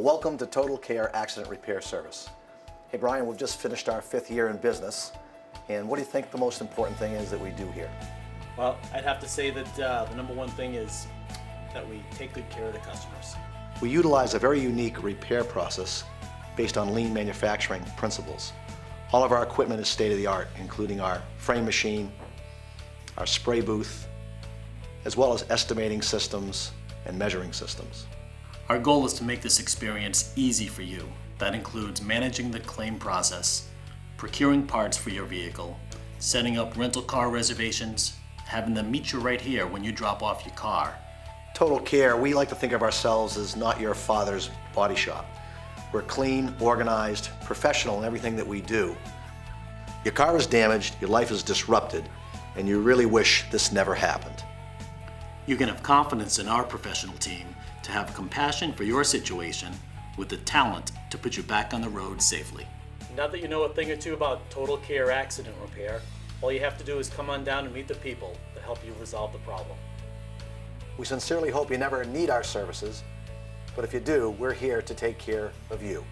welcome to Total Care Accident Repair Service. Hey Brian, we've just finished our 5th year in business, and what do you think the most important thing is that we do here? Well, I'd have to say that the number one thing is that we take good care of the customers. We utilize a very unique repair process based on lean manufacturing principles. All of our equipment is state-of-the-art, including our frame machine, our spray booth, as well as estimating systems and measuring systems. Our goal is to make this experience easy for you. That includes managing the claim process, procuring parts for your vehicle, setting up rental car reservations, having them meet you right here when you drop off your car. Total Care, we like to think of ourselves as not your father's body shop. We're clean, organized, professional in everything that we do. Your car is damaged, your life is disrupted, and you really wish this never happened. You can have confidence in our professional team to have compassion for your situation with the talent to put you back on the road safely. Now that you know a thing or two about Total Care Accident Repair, all you have to do is come on down and meet the people that help you resolve the problem. We sincerely hope you never need our services, but if you do, we're here to take care of you.